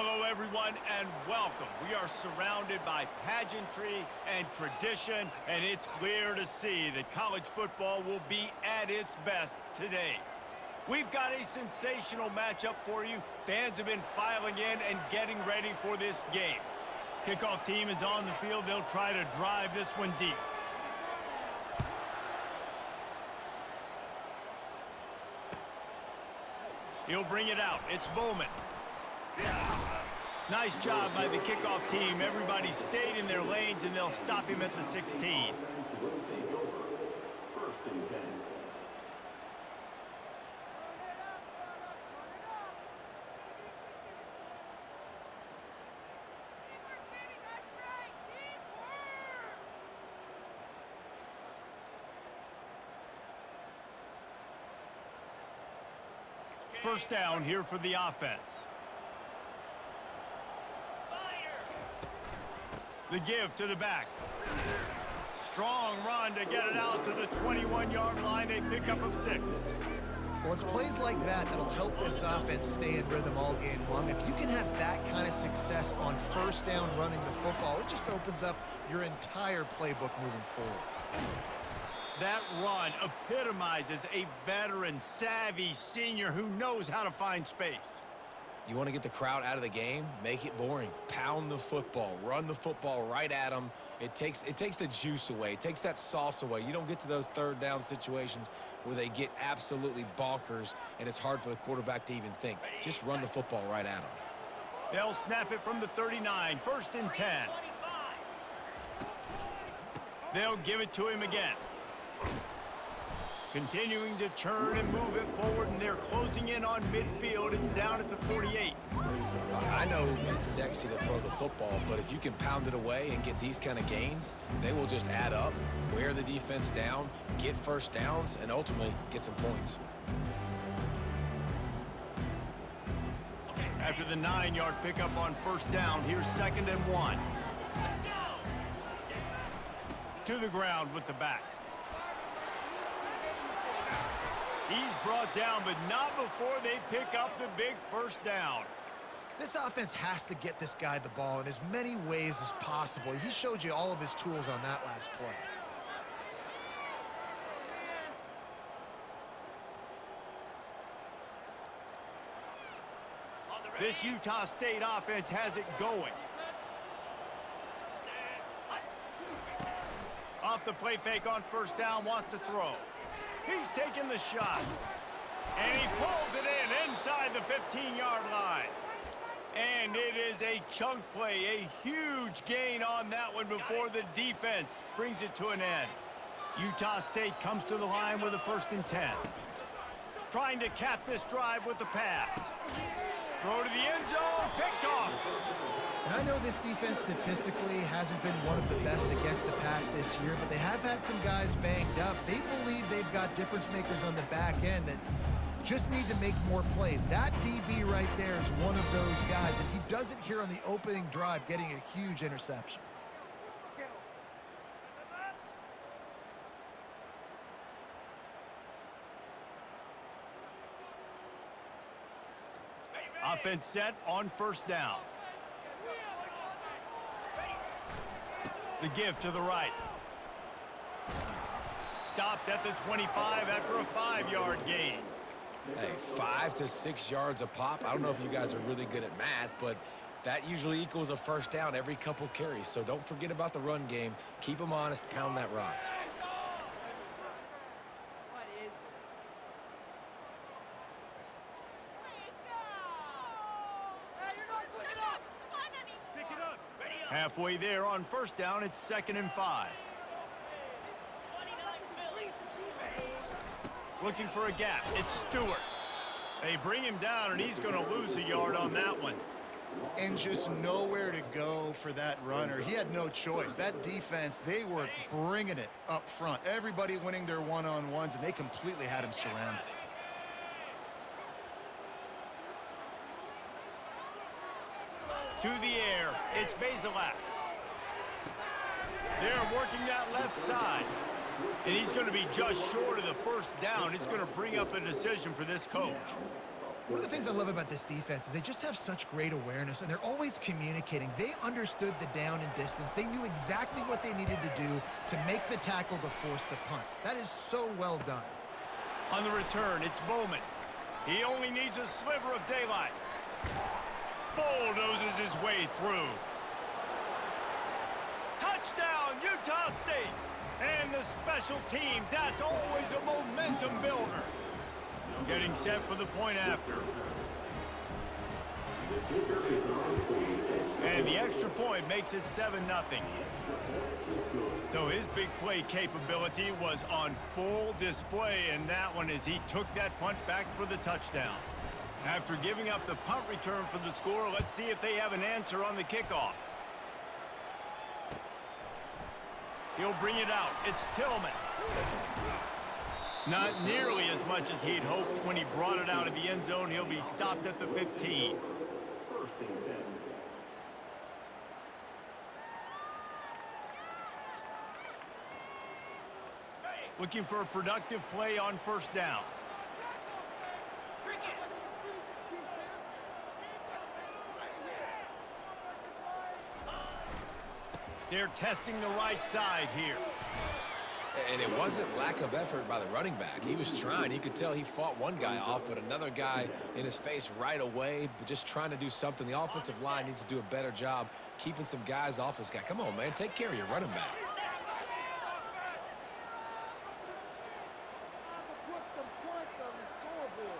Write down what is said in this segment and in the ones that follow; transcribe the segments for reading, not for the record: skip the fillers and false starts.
Hello, everyone, and welcome. We are surrounded by pageantry and tradition, and it's clear to see that college football will be at its best today. We've got a sensational matchup for you. Fans have been filing in and getting ready for this game. Kickoff team is on the field. They'll try to drive this one deep. He'll bring it out. It's Bowman. Nice job by the kickoff team. Everybody stayed in their lanes, and they'll stop him at the 16. First down here for the offense. The give to the back. Strong run to get it out to the 21-yard line. A pickup of 6. Well, it's plays like that that'll help this offense stay in rhythm all game long. If you can have that kind of success on first down running the football, it just opens up your entire playbook moving forward. That run epitomizes a veteran, savvy senior who knows how to find space. You want to get the crowd out of the game? Make it boring. Pound the football. Run the football right at them. It takes the juice away. It takes that sauce away. You don't get to those third down situations where they get absolutely bonkers and it's hard for the quarterback to even think. Just run the football right at them. They'll snap it from the 39. First and 10. They'll give it to him again. Continuing to churn and move it forward, and they're closing in on midfield. It's down at the 48. I know it's sexy to throw the football, but if you can pound it away and get these kind of gains, they will just add up, wear the defense down, get first downs, and ultimately get some points. After the 9-yard pickup on first down, here's 2nd and 1. To the ground with the back. He's brought down, but not before they pick up the big first down. This offense has to get this guy the ball in as many ways as possible. He showed you all of his tools on that last play. This Utah State offense has it going. Off the play fake on first down, wants to throw. He's taking the shot, and he pulls it in inside the 15-yard line. And it is a chunk play, a huge gain on that one before the defense brings it to an end. Utah State comes to the line with a 1st and 10. Trying to cap this drive with the pass. Throw to the end zone, picked off. And I know this defense statistically hasn't been one of the best against the pass this year, but they have had some guys banged up. They believe they've got difference makers on the back end that just need to make more plays. That DB right there is one of those guys, and he does it here on the opening drive, getting a huge interception. Offense set on first down. The give to the right. Stopped at the 25 after a 5-yard gain. Hey, 5 to 6 yards a pop. I don't know if you guys are really good at math, but that usually equals a first down every couple carries. So don't forget about the run game. Keep them honest. Pound that rock. Halfway there on first down, it's 2nd and 5. Looking for a gap. It's Stewart. They bring him down, and he's going to lose a yard on that one. And just nowhere to go for that runner. He had no choice. That defense, they were bringing it up front. Everybody winning their one-on-ones, and they completely had him surrounded. To the air, it's Bazelak. They're working that left side. And he's going to be just short of the first down. It's going to bring up a decision for this coach. One of the things I love about this defense is they just have such great awareness, and they're always communicating. They understood the down and distance. They knew exactly what they needed to do to make the tackle to force the punt. That is so well done. On the return, it's Bowman. He only needs a sliver of daylight. Bulldozes his way through. Touchdown, Utah State! And the special teams, that's always a momentum builder. Getting set for the point after. And the extra point makes it 7-0. So his big play capability was on full display in that one as he took that punt back for the touchdown. After giving up the punt return for the score, let's see if they have an answer on the kickoff. He'll bring it out. It's Tillman. Not nearly as much as he'd hoped when he brought it out of the end zone. He'll be stopped at the 15. Looking for a productive play on first down. They're testing the right side here. And it wasn't lack of effort by the running back. He was trying. You could tell he fought one guy off, but another guy in his face right away, but just trying to do something. The offensive line needs to do a better job keeping some guys off this guy. Come on, man. Take care of your running back. Put some points on the scoreboard.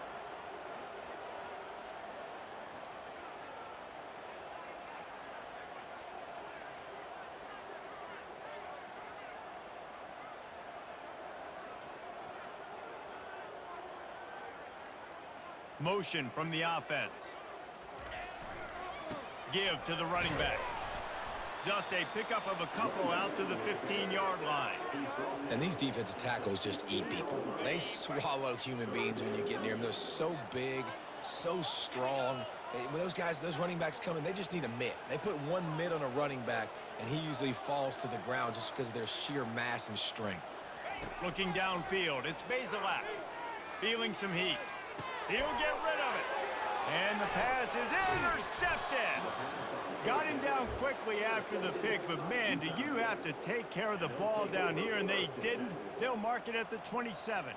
Motion from the offense. Give to the running back. Just a pickup of a couple out to the 15-yard line. And these defensive tackles just eat people. They swallow human beings when you get near them. They're so big, so strong. When those guys, those running backs come in, they just need a mitt. They put one mitt on a running back, and he usually falls to the ground just because of their sheer mass and strength. Looking downfield, it's Bazelak. Feeling some heat. He'll get rid of it. And the pass is intercepted. Got him down quickly after the pick, but man, do you have to take care of the ball down here, and they didn't. They'll mark it at the 27.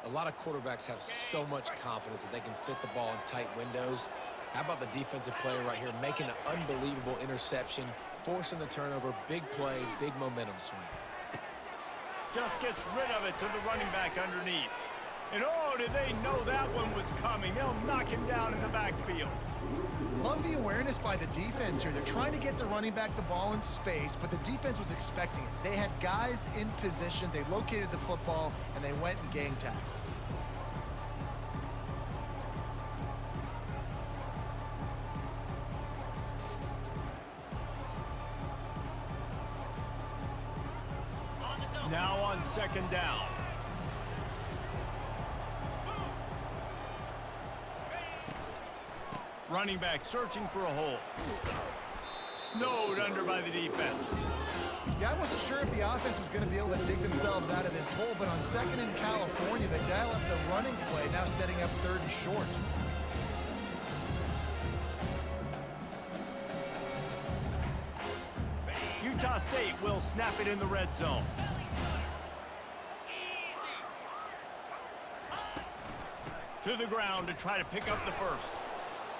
A lot of quarterbacks have so much confidence that they can fit the ball in tight windows. How about the defensive player right here making an unbelievable interception, forcing the turnover, big play, big momentum swing. Just gets rid of it to the running back underneath. And oh, did they know that one was coming. They'll knock him down in the backfield. Love the awareness by the defense here. They're trying to get the running back the ball in space, but the defense was expecting it. They had guys in position. They located the football, and they went and gang tackled. Now on second down. Running back searching for a hole. Snowed under by the defense. Yeah, I wasn't sure if the offense was going to be able to dig themselves out of this hole, but on second in California, they dial up the running play, now setting up third and short. Utah State will snap it in the red zone. To the ground to try to pick up the first.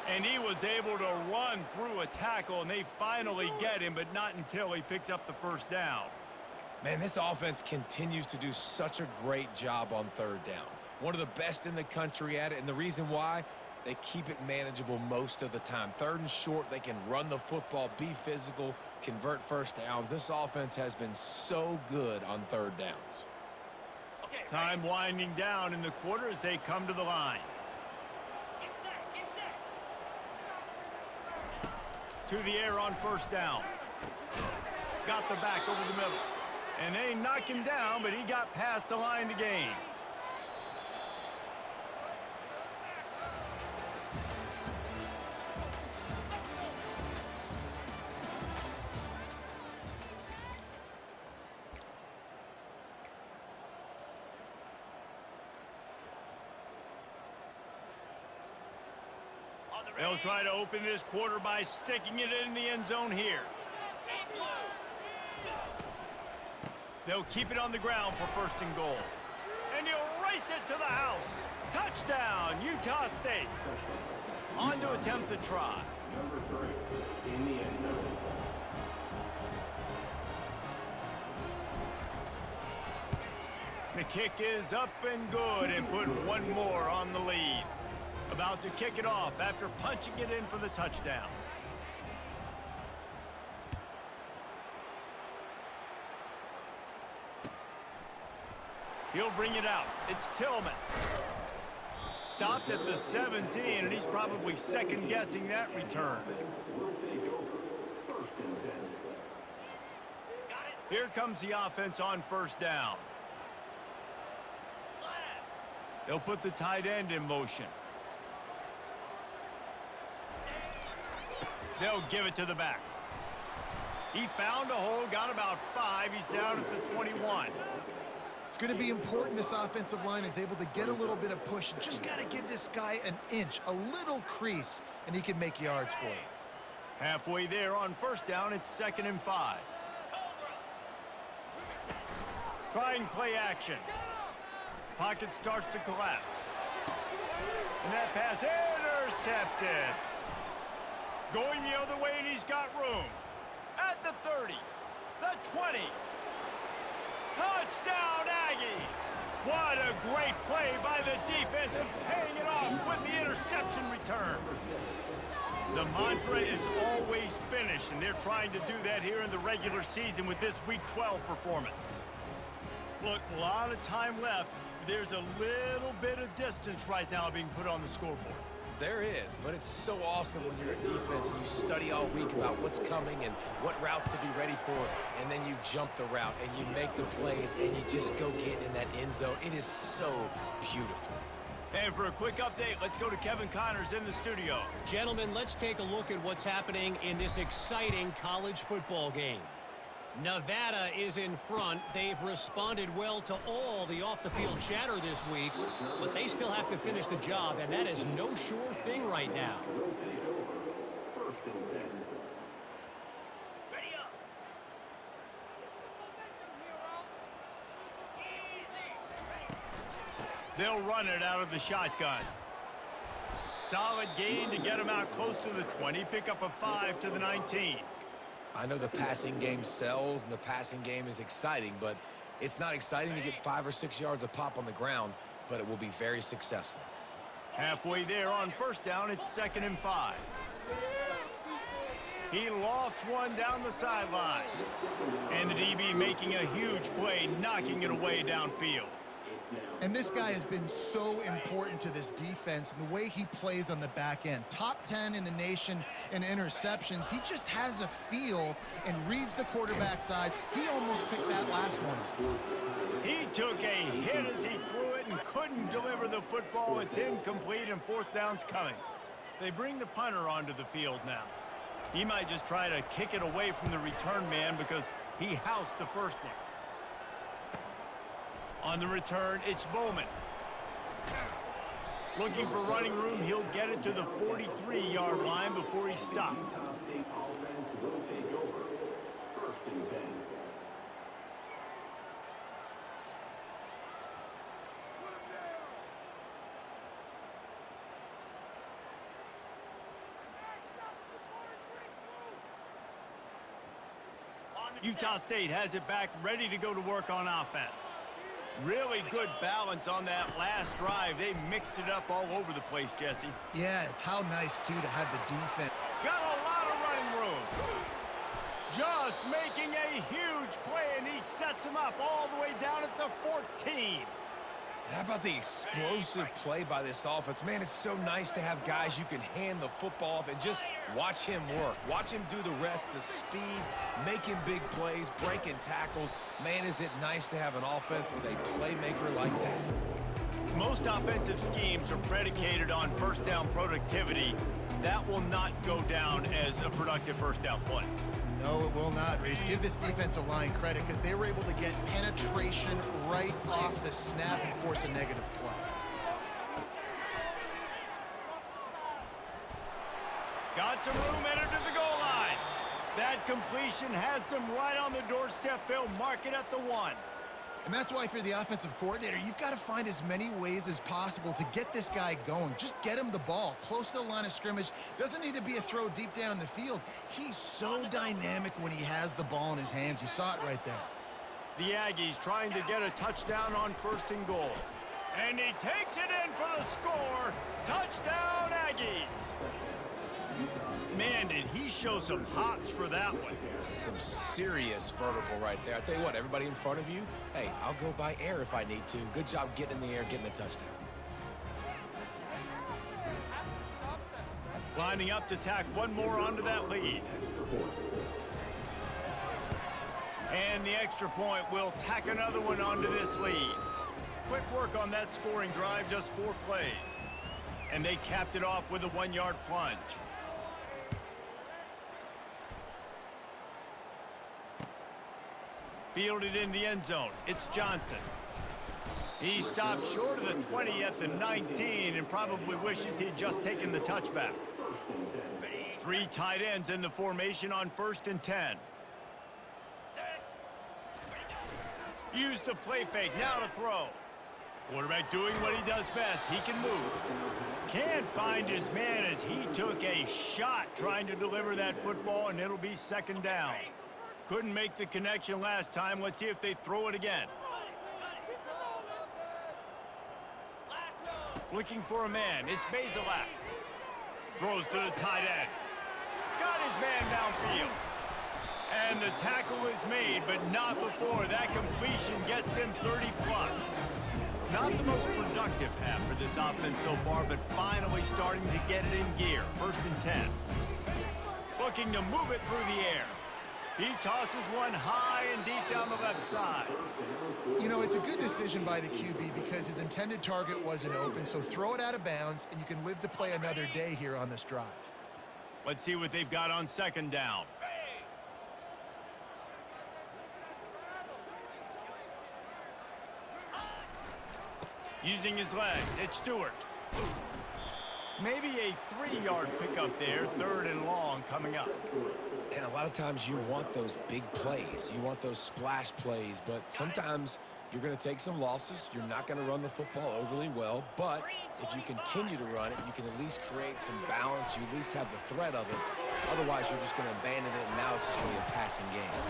And he was able to run through a tackle, and they finally get him, but not until he picks up the first down. Man, this offense continues to do such a great job on third down. One of the best in the country at it, and the reason why, they keep it manageable most of the time. Third and short, they can run the football, be physical, convert first downs. This offense has been so good on third downs. Time winding down in the quarter as they come to the line. To the air on first down. Got the back over the middle. And they knock him down, but he got past the line to gain. They'll try to open this quarter by sticking it in the end zone here. They'll keep it on the ground for 1st and goal. And he'll race it to the house. Touchdown, Utah State. On to attempt the try. Number 3 in the end zone. The kick is up and good and put one more on the lead. About to kick it off after punching it in for the touchdown. He'll bring it out. It's Tillman. Stopped at the 17, and he's probably second-guessing that return. Here comes the offense on 1st down. They'll put the tight end in motion. They'll give it to the back. He found a hole, got about 5. He's down at the 21. It's going to be important this offensive line is able to get a little bit of push. Just got to give this guy an inch, a little crease, and he can make yards for you. Halfway there on 1st down, it's 2nd and 5. Trying play action. Pocket starts to collapse. And that pass intercepted. Going the other way, and he's got room. At the 30, the 20. Touchdown, Aggies! What a great play by the defense and paying it off with the interception return. The mantra is always finish, and they're trying to do that here in the regular season with this Week 12 performance. Look, a lot of time left. There's a little bit of distance right now being put on the scoreboard. There is, but it's so awesome when you're a defense and you study all week about what's coming and what routes to be ready for, and then you jump the route and you make the plays and you just go get in that end zone. It is so beautiful. And for a quick update, let's go to Kevin Connors in the studio. Gentlemen, let's take a look at what's happening in this exciting college football game. Nevada is in front. They've responded well to all the off-the-field chatter this week, but they still have to finish the job, and that is no sure thing right now. They'll run it out of the shotgun. Solid gain to get him out close to the 20. Pick up a 5 to the 19. I know the passing game sells and the passing game is exciting, but it's not exciting to get 5 or 6 yards a pop on the ground, but it will be very successful. Halfway there on 1st down, it's 2nd and 5. He lofts one down the sideline. And the DB making a huge play, knocking it away downfield. And this guy has been so important to this defense and the way he plays on the back end. Top 10 in the nation in interceptions. He just has a feel and reads the quarterback's eyes. He almost picked that last one up. He took a hit as he threw it and couldn't deliver the football. It's incomplete and 4th down's coming. They bring the punter onto the field now. He might just try to kick it away from the return man because he housed the first one. On the return, it's Bowman. Looking for running room, he'll get it to the 43-yard line before he stopped. Utah State has it back, ready to go to work on offense. Really good balance on that last drive. They mixed it up all over the place, Jesse. Yeah, how nice, too, to have the defense. Got a lot of running room. Just making a huge play, and he sets him up all the way down at the 14. How about the explosive play by this offense? Man, it's so nice to have guys you can hand the football off and just watch him work. Watch him do the rest, the speed, making big plays, breaking tackles. Man, is it nice to have an offense with a playmaker like that. Most offensive schemes are predicated on 1st down productivity. That will not go down as a productive 1st down play. No, it will not, Reese. Give this defensive line credit because they were able to get penetration right off the snap and force a negative play. Got some room headed to the goal line. That completion has them right on the doorstep. They'll mark it at the 1. And that's why, if you're the offensive coordinator, you've got to find as many ways as possible to get this guy going. Just get him the ball close to the line of scrimmage. Doesn't need to be a throw deep down the field. He's so dynamic when he has the ball in his hands. You saw it right there. The Aggies trying to get a touchdown on 1st and goal. And he takes it in for the score. Touchdown, Aggies. Man, did he show some hops for that one. Some serious vertical right there. I tell you what, everybody in front of you, hey, I'll go by air if I need to. Good job getting in the air, getting the touchdown. Lining up to tack one more onto that lead. And the extra point will tack another one onto this lead. Quick work on that scoring drive, just 4 plays. And they capped it off with a 1-yard plunge. Fielded in the end zone. It's Johnson. He stopped short of the 20 at the 19 and probably wishes he'd just taken the touchback. 3 tight ends in the formation on 1st and 10. Use the play fake. Now to throw. Quarterback doing what he does best. He can move. Can't find his man as he took a shot trying to deliver that football, and it'll be 2nd down. Couldn't make the connection last time. Let's see if they throw it again. Looking for a man. It's Bazelak. Throws to the tight end. Got his man downfield. And the tackle is made, but not before. That completion gets them 30+. Not the most productive half for this offense so far, but finally starting to get it in gear. 1st and 10. Looking to move it through the air. He tosses one high and deep down the left side. You know, it's a good decision by the QB because his intended target wasn't open, so throw it out of bounds, and you can live to play another day here on this drive. Let's see what they've got on 2nd down. Using his legs, it's Stewart. Maybe a 3-yard pickup there, 3rd and long coming up. And a lot of times you want those big plays. You want those splash plays, but sometimes you're going to take some losses. You're not going to run the football overly well, but if you continue to run it, you can at least create some balance. You at least have the threat of it. Otherwise, you're just going to abandon it, and now it's just going to be a passing game.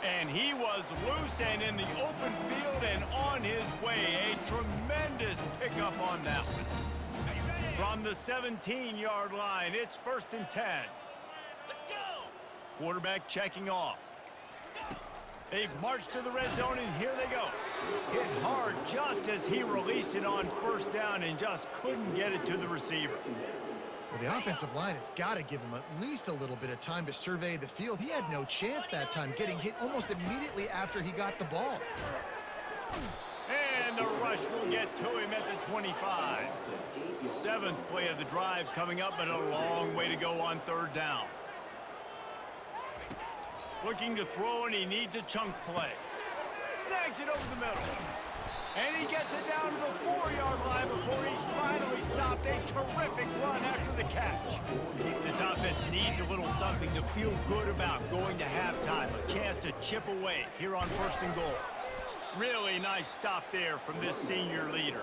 And he was loose and in the open field and on his way. A tremendous pickup on that one. From the 17-yard line, it's 1st and 10. Let's go. Quarterback checking off. They've marched to the red zone, and here they go. Hit hard just as he released it on 1st down and just couldn't get it to the receiver. Well, the offensive line has got to give him at least a little bit of time to survey the field. He had no chance that time, getting hit almost immediately after he got the ball. And the rush will get to him at the 25. 7th play of the drive coming up, but a long way to go on 3rd down. Looking to throw, and he needs a chunk play. Snags it over the middle. And he gets it down to the 4-yard line before he's finally stopped. A terrific run after the catch. This offense needs a little something to feel good about going to halftime. A chance to chip away here on 1st and goal. Really nice stop there from this senior leader.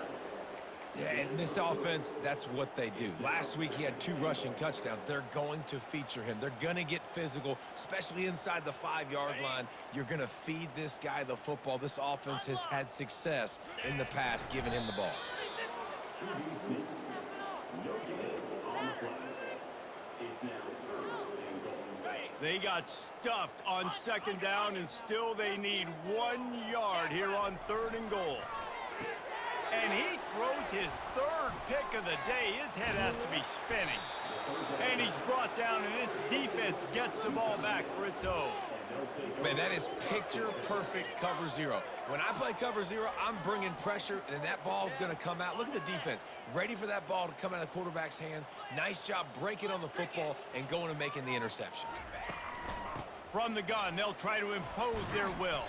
Yeah, and this offense, that's what they do. Last week, he had 2 rushing touchdowns. They're going to feature him. They're going to get physical, especially inside the 5-yard line. You're going to feed this guy the football. This offense has had success in the past giving him the ball. They got stuffed on 2nd down, and still they need 1 yard here on 3rd and goal. And he throws his 3rd pick of the day. His head has to be spinning. And he's brought down, and this defense gets the ball back for its own. Man, that is picture-perfect cover 0. When I play cover 0, I'm bringing pressure, and that ball's going to come out. Look at the defense. Ready for that ball to come out of the quarterback's hand. Nice job breaking on the football and going and making the interception. From the gun, they'll try to impose their will.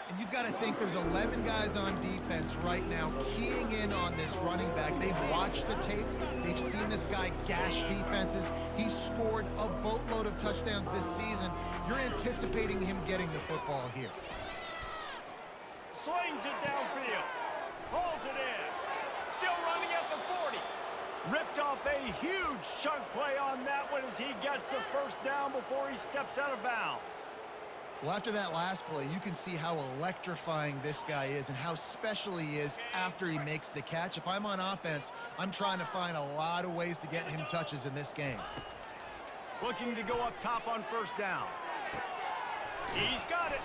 And you've got to think there's 11 guys on defense right now keying in on this running back. They've watched the tape. They've seen this guy gash defenses. He's scored a boatload of touchdowns this season. You're anticipating him getting the football here. Slings it downfield. Hauls it in. Still running at the 40. Ripped off a huge chunk play on that one as he gets the first down before he steps out of bounds. Well, after that last play, you can see how electrifying this guy is and how special he is after he makes the catch. If I'm on offense, I'm trying to find a lot of ways to get him touches in this game. Looking to go up top on first down. He's got it.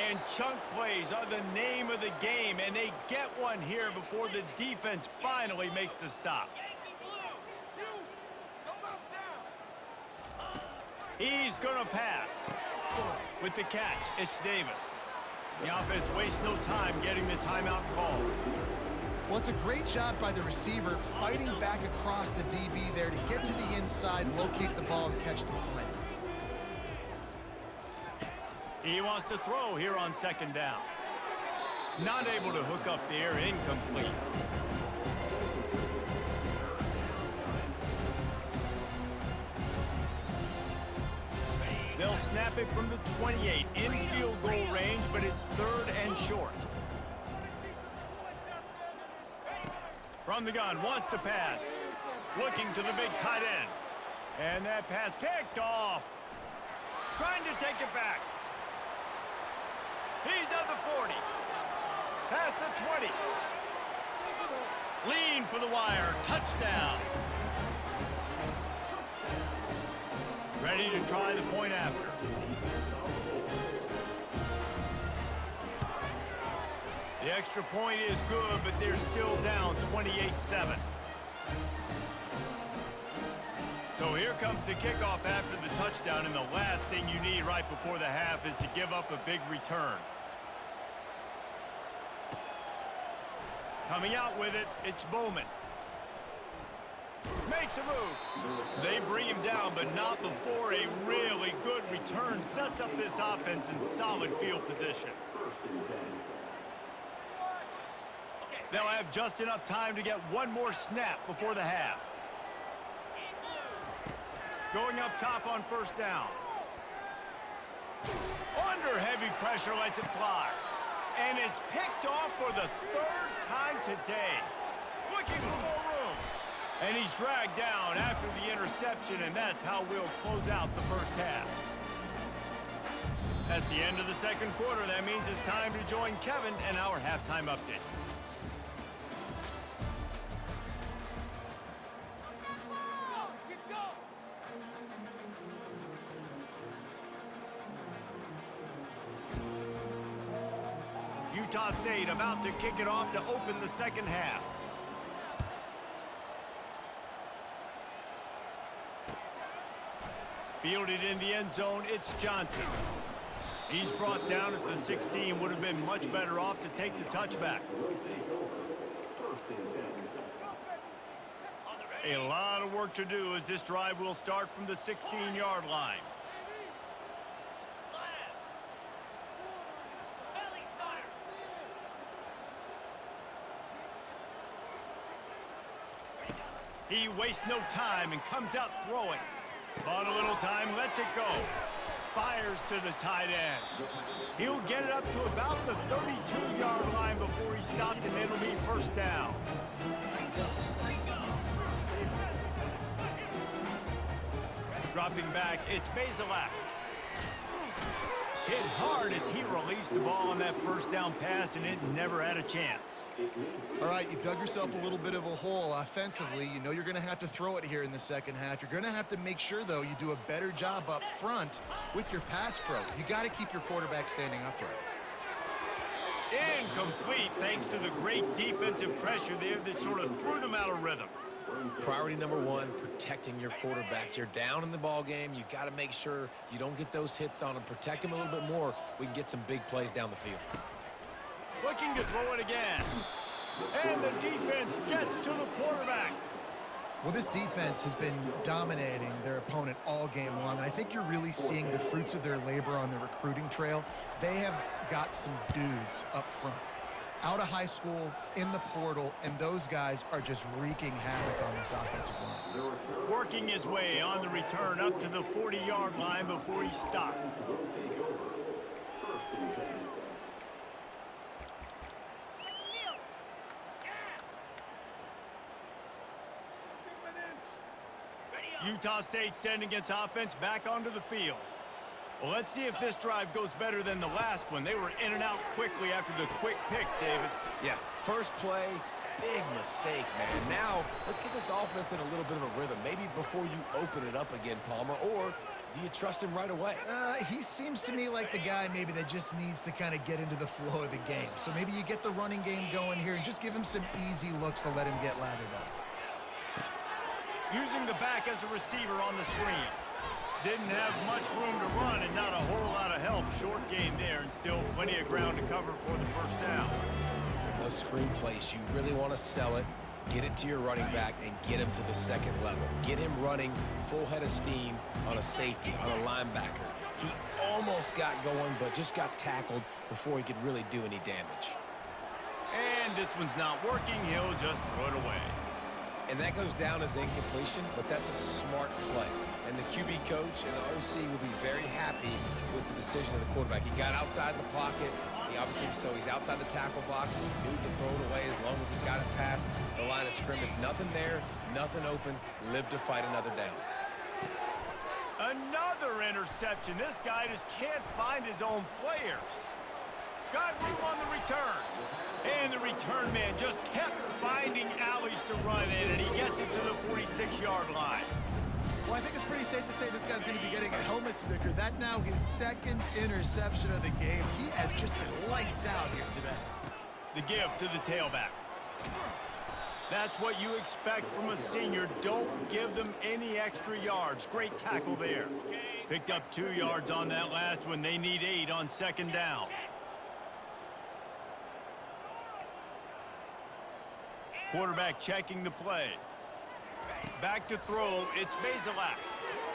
And chunk plays are the name of the game, and they get one here before the defense finally makes the stop. He's gonna pass. With the catch, it's Davis. The offense wastes no time getting the timeout called. Well, it's a great job by the receiver fighting back across the DB there to get to the inside, locate the ball, and catch the slant. He wants to throw here on second down. Not able to hook up there, incomplete. They'll snap it from the 28 in field goal range, but it's third and short. From the gun, wants to pass. Looking to the big tight end. And that pass picked off. Trying to take it back. He's at the 40. Past the 20. Lean for the wire. Touchdown. Ready to try the point after. The extra point is good, but they're still down 28-7. So here comes the kickoff after the touchdown, and the last thing you need right before the half is to give up a big return. Coming out with it, it's Bowman. Makes a move. They bring him down, but not before a really good return sets up this offense in solid field position. They'll have just enough time to get one more snap before the half. Going up top on first down. Under heavy pressure, lets it fly. And it's picked off for the third time today. Looking for more room. And he's dragged down after the interception, and that's how we'll close out the first half. That's the end of the second quarter. That means it's time to join Kevin and our halftime update. Utah State about to kick it off to open the second half. Fielded in the end zone, it's Johnson. He's brought down at the 16, would have been much better off to take the touchback. A lot of work to do as this drive will start from the 16-yard line. He wastes no time and comes out throwing. Bought a little time, lets it go. Fires to the tight end. He'll get it up to about the 32-yard line before he stopped, and it'll be first down. Dropping back, it's Bazelak. Hit hard as he released the ball on that first down pass, and it never had a chance. All right, you've dug yourself a little bit of a hole offensively. You know you're going to have to throw it here in the second half. You're going to have to make sure, though, you do a better job up front with your pass pro. You got to keep your quarterback standing upright. Incomplete thanks to the great defensive pressure there that sort of threw them out of rhythm. Priority number one, protecting your quarterback. You're down in the ball game. You got to make sure you don't get those hits on him. Protect him a little bit more. We can get some big plays down the field. Looking to throw it again. And the defense gets to the quarterback. Well, this defense has been dominating their opponent all game long, and I think you're really seeing the fruits of their labor on the recruiting trail. They have got some dudes up front, out of high school, in the portal, and those guys are just wreaking havoc on this offensive line. Working his way on the return up to the 40-yard line before he stops. Utah State sending its offense back onto the field. Well, let's see if this drive goes better than the last one. They were in and out quickly after the quick pick, David. Yeah, first play, big mistake, man. Now, let's get this offense in a little bit of a rhythm. Maybe before you open it up again, Palmer, or do you trust him right away? He seems to me like the guy maybe that just needs to kind of get into the flow of the game. So maybe you get the running game going here and just give him some easy looks to let him get lathered up. Using the back as a receiver on the screen. Didn't have much room to run and not a whole lot of help. Short gain there and still plenty of ground to cover for the first down. Those screen plays, you really want to sell it, get it to your running back, and get him to the second level. Get him running full head of steam on a safety, on a linebacker. He almost got going, but just got tackled before he could really do any damage. And this one's not working. He'll just throw it away. And that goes down as incompletion, but that's a smart play. And the QB coach and the OC will be very happy with the decision of the quarterback. He got outside the pocket. He's outside the tackle box. He knew he could throw it away as long as he got it past the line of scrimmage. Nothing there, nothing open. Live to fight another down. Another interception. This guy just can't find his own players. Got room on the return. And the return man just kept finding alleys to run in, and he gets it to the 46-yard line. Well, I think it's pretty safe to say this guy's going to be getting a helmet sticker. That now his second interception of the game. He has just been lights out here today. The give to the tailback. That's what you expect from a senior. Don't give them any extra yards. Great tackle there. Picked up 2 yards on that last one. They need 8 on second down. Quarterback checking the play. Back to throw, it's Bazelak.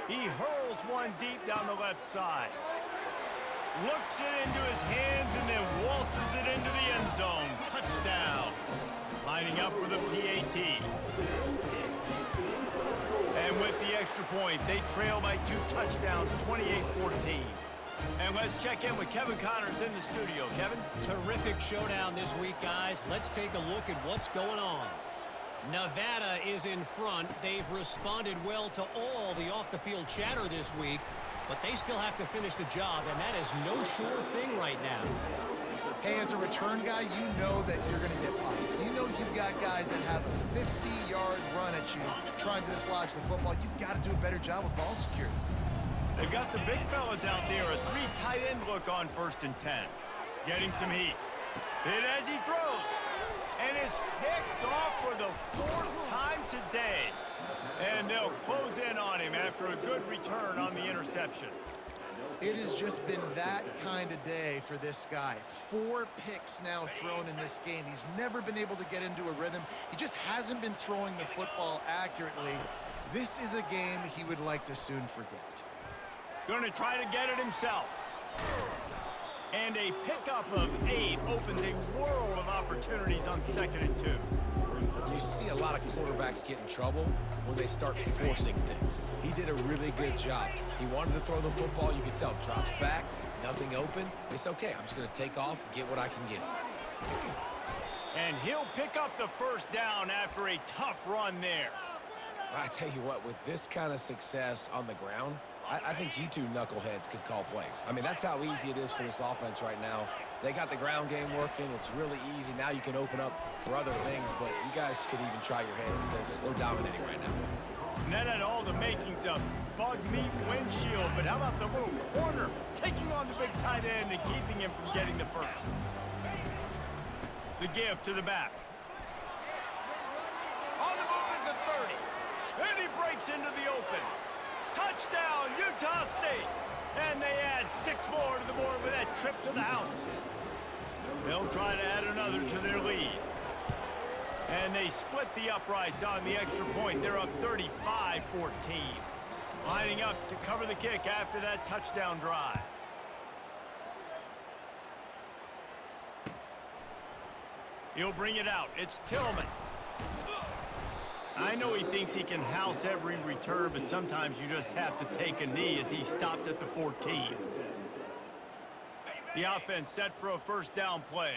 He hurls one deep down the left side. Looks it into his hands and then waltzes it into the end zone. Touchdown. Lining up for the PAT. And with the extra point, they trail by 2 touchdowns, 28-14. And let's check in with Kevin Connors in the studio. Kevin? Terrific showdown this week, guys. Let's take a look at what's going on. Nevada is in front. They've responded well to all the off-the-field chatter this week, but they still have to finish the job, and that is no sure thing right now. Hey, as a return guy, you know that you're going to get popped. You know you've got guys that have a 50-yard run at you trying to dislodge the football. You've got to do a better job with ball security. They've got the big fellas out there. A 3 tight end look on 1st and 10. Getting some heat. Hit as he throws. And it's picked off for the 4th time today. And they'll close in on him after a good return on the interception. It has just been that kind of day for this guy. 4 picks now thrown in this game. He's never been able to get into a rhythm. He just hasn't been throwing the football accurately. This is a game he would like to soon forget. Going to try to get it himself. And a pickup of 8 opens a world of opportunities on 2nd and 2. You see a lot of quarterbacks get in trouble when they start forcing things. He did a really good job. He wanted to throw the football. You could tell. Drops back, nothing open. It's okay. I'm just going to take off, get what I can get. And he'll pick up the first down after a tough run there. I tell you what, with this kind of success on the ground, I think you two knuckleheads could call plays. I mean, that's how easy it is for this offense right now. They got the ground game working. It's really easy. Now you can open up for other things, but you guys could even try your hand because we're dominating right now. And that had all the makings of bug meat windshield, but how about the little corner taking on the big tight end and keeping him from getting the first? The give to the back. On the move at the 30. And he breaks into the open. Touchdown, Utah State. And they add 6 more to the board with that trip to the house. They'll try to add another to their lead. And they split the uprights on the extra point. They're up 35-14. Lining up to cover the kick after that touchdown drive. He'll bring it out. It's Tillman. I know he thinks he can house every return, but sometimes you just have to take a knee as he stopped at the 14. The offense set for a first down play.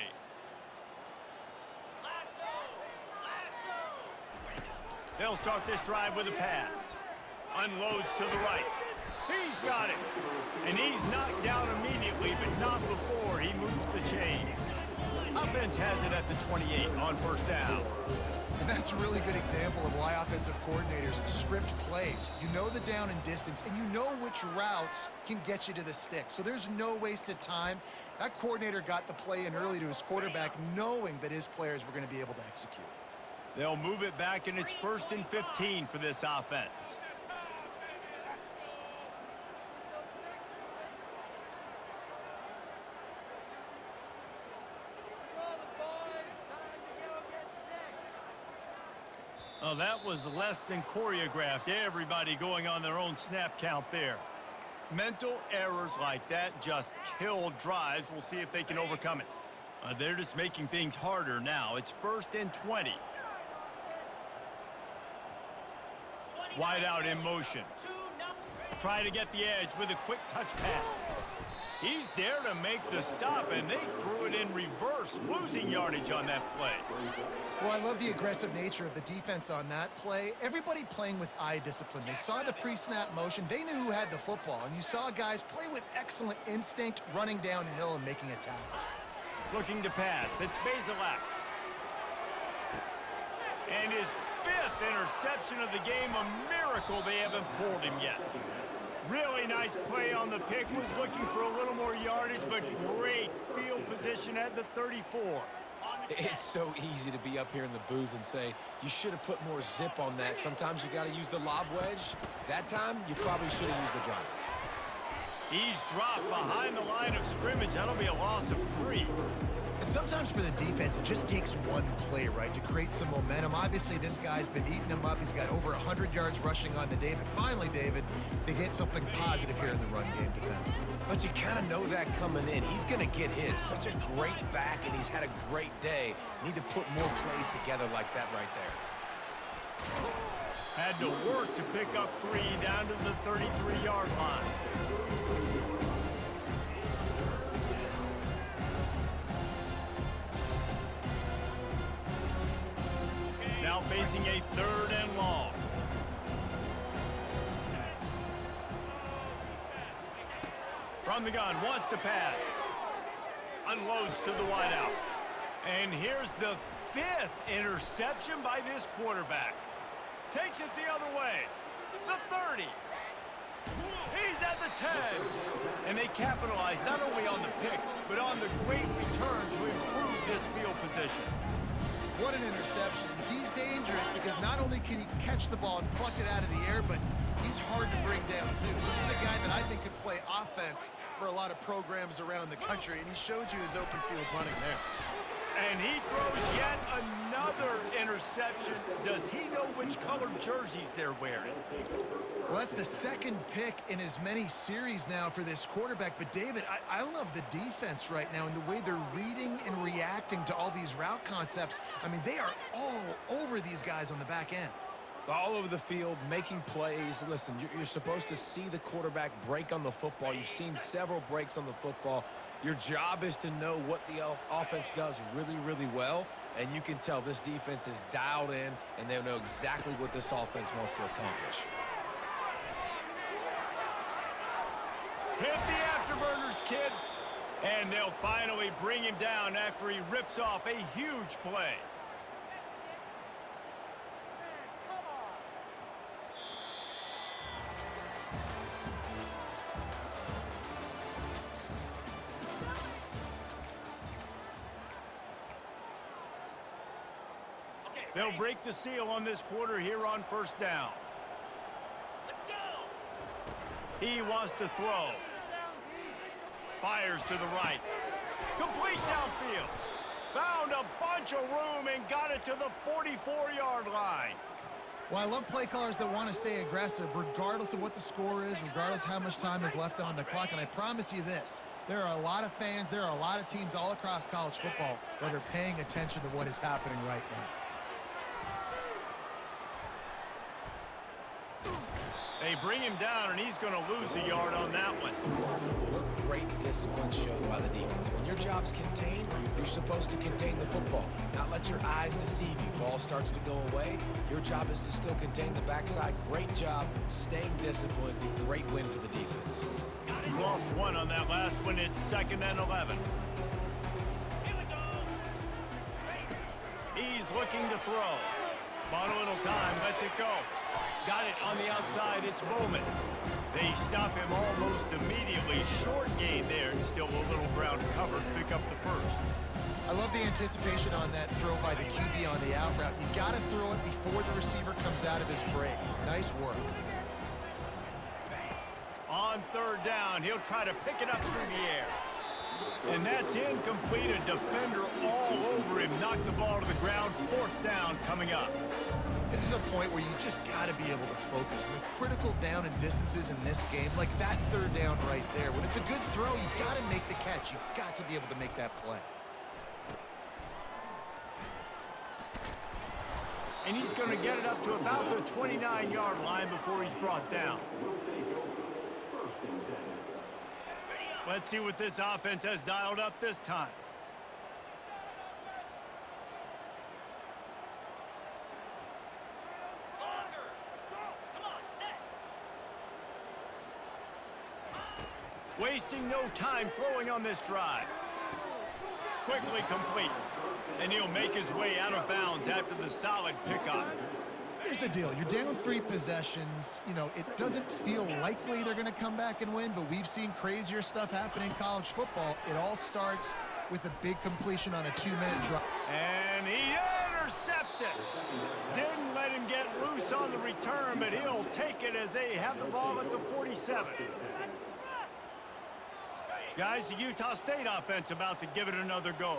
They'll start this drive with a pass. Unloads to the right. He's got it. And he's knocked down immediately, but not before he moves the chains. Offense has it at the 28 on first down. And that's a really good example of why offensive coordinators script plays. You know the down and distance, and you know which routes can get you to the stick. So there's no wasted time. That coordinator got the play in early to his quarterback, knowing that his players were going to be able to execute. They'll move it back, and it's 1st and 15 for this offense. Oh, that was less than choreographed. Everybody going on their own snap count there. Mental errors like that just kill drives. We'll see if they can overcome it. They're just making things harder now. It's 1st and 20. Wide out in motion. Try to get the edge with a quick touch pass. He's there to make the stop, and they threw it in reverse, losing yardage on that play. Well, I love the aggressive nature of the defense on that play. Everybody playing with eye discipline. They saw the pre-snap motion. They knew who had the football, and you saw guys play with excellent instinct, running downhill and making a tackle. Looking to pass. It's Bazelak. And his 5th interception of the game. A miracle they haven't pulled him yet. Really nice play on the pick. Was looking for a little more yardage, but great field position at the 34. It's so easy to be up here in the booth and say, you should have put more zip on that. Sometimes you got to use the lob wedge. That time, you probably should have used the drive. He's dropped behind the line of scrimmage. That'll be a loss of 3. And sometimes for the defense, it just takes one play, right, to create some momentum. Obviously, this guy's been eating them up. He's got over 100 yards rushing on the day. But finally, David, they get something positive here in the run game defensively. But you kind of know that coming in. He's going to get his. Such a great back, and he's had a great day. Need to put more plays together like that right there. Had to work to pick up 3 down to the 33-yard line. Now facing a 3rd and long. From the gun, wants to pass. Unloads to the wideout. And here's the 5th interception by this quarterback. Takes it the other way. The 30. He's at the 10. And they capitalize not only on the pick, but on the great return to improve this field position. What an interception. He's dangerous because not only can he catch the ball and pluck it out of the air, but he's hard to bring down, too. This is a guy that I think could play offense for a lot of programs around the country, and he showed you his open field running there. And he throws yet another interception. Does he know which colored jerseys they're wearing? Well, that's the 2nd pick in as many series now for this quarterback. But, David, I love the defense right now and the way they're reading and reacting to all these route concepts. I mean, they are all over these guys on the back end. All over the field, making plays. Listen, you're supposed to see the quarterback break on the football. You've seen several breaks on the football. Your job is to know what the offense does really, really well, and you can tell this defense is dialed in, and they know exactly what this offense wants to accomplish. Hit the afterburners, kid. And they'll finally bring him down after he rips off a huge play. They'll break the seal on this quarter here on first down. Let's go. He wants to throw. Fires to the right. Complete downfield. Found a bunch of room and got it to the 44-yard line. Well, I love play callers that want to stay aggressive regardless of what the score is, regardless how much time is left on the clock. And I promise you this, there are a lot of fans, there are a lot of teams all across college football that are paying attention to what is happening right now. They bring him down, and he's going to lose a yard on that one. What great discipline showed by the defense. When your job's contained, you're supposed to contain the football, not let your eyes deceive you. Ball starts to go away. Your job is to still contain the backside. Great job staying disciplined. Great win for the defense. Lost one on that last one. It's 2nd and 11. He's looking to throw. Bought a little time. Lets it go. Got it on the outside. It's Bowman. They stop him almost immediately. Short gain there, and still a little ground covered. Pick up the first. I love the anticipation on that throw by the QB on the out route. You got to throw it before the receiver comes out of his break. Nice work. On 3rd down, he'll try to pick it up through the air. And that's incomplete. A defender all over him. Knocked the ball to the ground. 4th down coming up. This is a point where you just got to be able to focus. And the critical down and distances in this game, like that 3rd down right there. When it's a good throw, you got to make the catch. You got to be able to make that play. And he's going to get it up to about the 29-yard line before he's brought down. Let's see what this offense has dialed up this time. Wasting no time throwing on this drive. Quickly complete. And he'll make his way out of bounds after the solid pickup. Here's the deal. You're down 3 possessions. You know, it doesn't feel likely they're going to come back and win, but we've seen crazier stuff happen in college football. It all starts with a big completion on a 2-minute drive. And he intercepts it. Didn't let him get loose on the return, but he'll take it as they have the ball at the 47. Guys, the Utah State offense about to give it another go.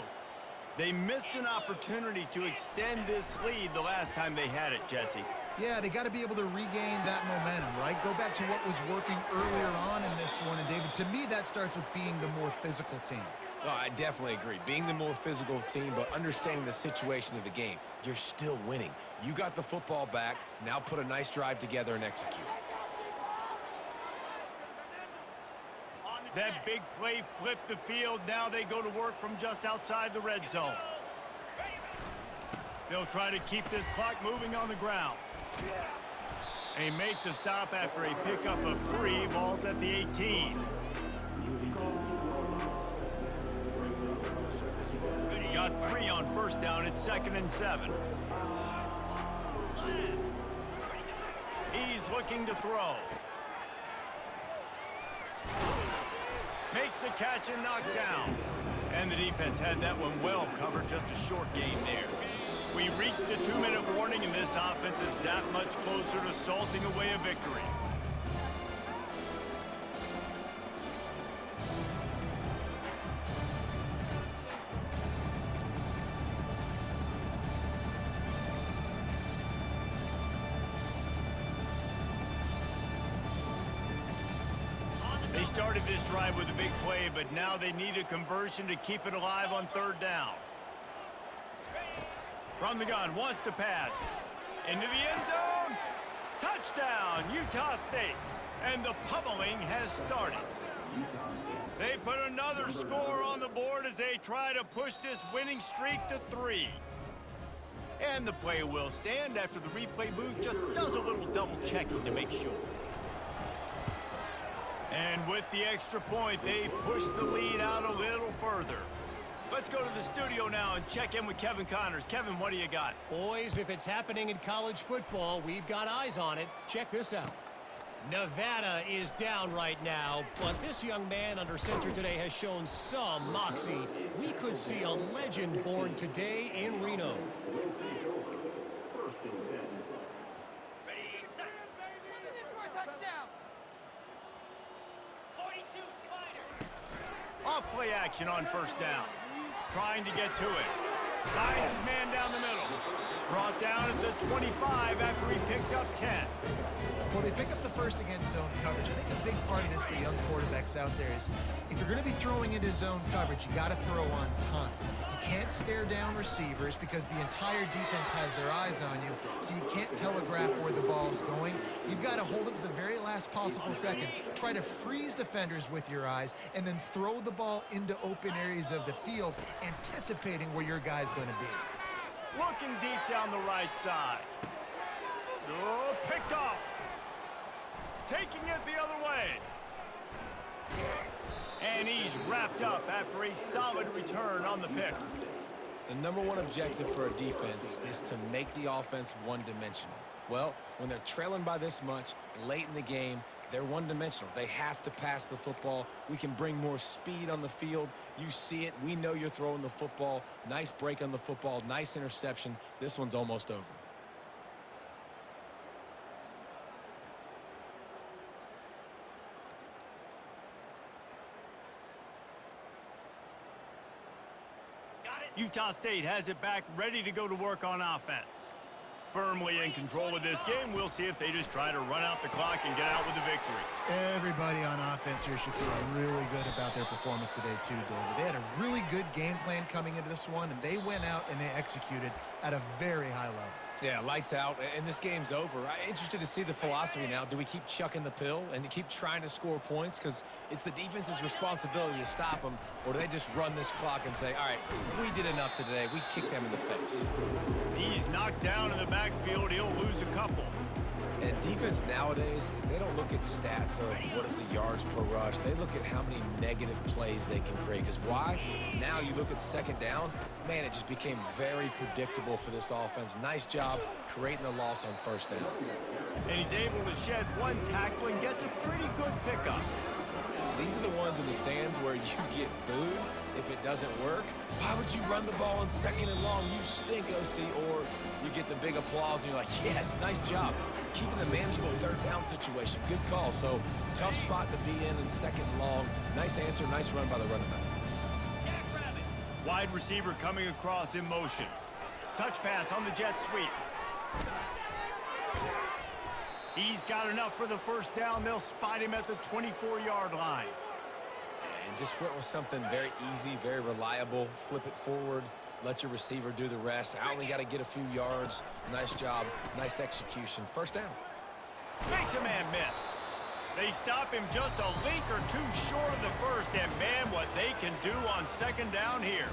They missed an opportunity to extend this lead the last time they had it, Jesse. Yeah, they got to be able to regain that momentum, right? Go back to what was working earlier on in this one. And, David, to me, that starts with being the more physical team. No, I definitely agree. Being the more physical team, but understanding the situation of the game. You're still winning. You got the football back. Now put a nice drive together and execute. That big play flipped the field. Now they go to work from just outside the red zone. They'll try to keep this clock moving on the ground. They make the stop after a pickup of 3. Ball's at the 18. Got 3 on 1st down. It's 2nd and 7. He's looking to throw. Makes a catch and knocked down. And the defense had that one well covered. Just a short game there. We reached the 2-minute warning, and this offense is that much closer to salting away a victory. They started this drive with a big play, but now they need a conversion to keep it alive on 3rd down. From the gun, wants to pass. Into the end zone. Touchdown, Utah State. And the pummeling has started. They put another score on the board as they try to push this winning streak to 3. And the play will stand after the replay booth just does a little double checking to make sure. And with the extra point, they push the lead out a little further. Let's go to the studio now and check in with Kevin Connors. Kevin, what do you got? Boys, if it's happening in college football, we've got eyes on it. Check this out. Nevada is down right now, but this young man under center today has shown some moxie. We could see a legend born today in Reno. Off play action on 1st down. trying to get to it. Finds his man down the middle. Brought down at the 25 after he picked up 10. Well, they pick up the first against zone coverage. I think a big part of this for young quarterbacks out there is if you're going to be throwing into zone coverage, you got to throw on time. You can't stare down receivers because the entire defense has their eyes on you, so you can't telegraph where the ball's going. You've got to hold it to the very last possible second. Try to freeze defenders with your eyes and then throw the ball into open areas of the field, anticipating where your guy's going to be. Looking deep down the right side. Oh, picked off. Taking it the other way. And he's wrapped up after a solid return on the pick. The number one objective for a defense is to make the offense one-dimensional. Well, when they're trailing by this much late in the game, they're one-dimensional. They have to pass the football. We can bring more speed on the field. You see it. We know you're throwing the football. Nice break on the football. Nice interception. This one's almost over. Utah State has it back, ready to go to work on offense. Firmly in control of this game. We'll see if they just try to run out the clock and get out with the victory. Everybody on offense here should feel really good about their performance today too, David. They had a really good game plan coming into this one, and they went out and they executed at a very high level. Yeah, lights out, and this game's over. I'm interested to see the philosophy now. Do we keep chucking the pill and keep trying to score points? Because it's the defense's responsibility to stop them, or do they just run this clock and say, all right, we did enough today. We kicked them in the face. He's knocked down in the backfield. He'll lose a couple. And defense nowadays, they don't look at stats of what is the yards per rush. They look at how many negative plays they can create. Because why? Now you look at second down, man, it just became very predictable for this offense. Nice job creating the loss on first down. And he's able to shed one tackle and gets a pretty good pickup. These are the ones in the stands where you get booed if it doesn't work. Why would you run the ball on second and long? You stink, OC. Or you get the big applause and you're like, yes, nice job. Keeping the manageable third down situation. Good call. So tough spot to be in second and long. Nice answer, nice run by the running back. Wide receiver coming across in motion. Touch pass on the jet sweep. He's got enough for the first down. They'll spot him at the 24-yard line. And just went with something very easy, very reliable. Flip it forward. Let your receiver do the rest. I only got to get a few yards. Nice job. Nice execution. First down. Makes a man miss. They stop him just a link or two short of the first. And, man, what they can do on second down here.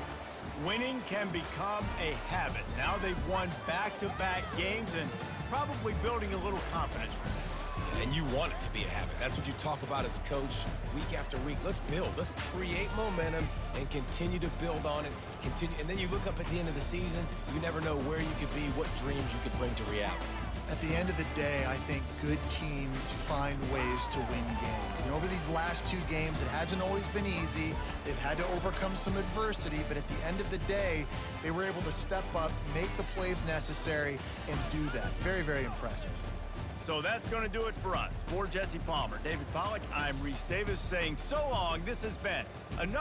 Winning can become a habit. Now they've won back-to-back games and probably building a little confidence from that. And you want it to be a habit. That's what you talk about as a coach week after week. Let's build. Let's create momentum and continue to build on it. And then you look up at the end of the season, you never know where you could be, what dreams you could bring to reality. At the end of the day, I think good teams find ways to win games. And over these last two games, it hasn't always been easy. They've had to overcome some adversity, but at the end of the day, they were able to step up, make the plays necessary, and do that. Very, very impressive. So that's going to do it for us. For Jesse Palmer, David Pollack, I'm Reese Davis saying so long. This has been another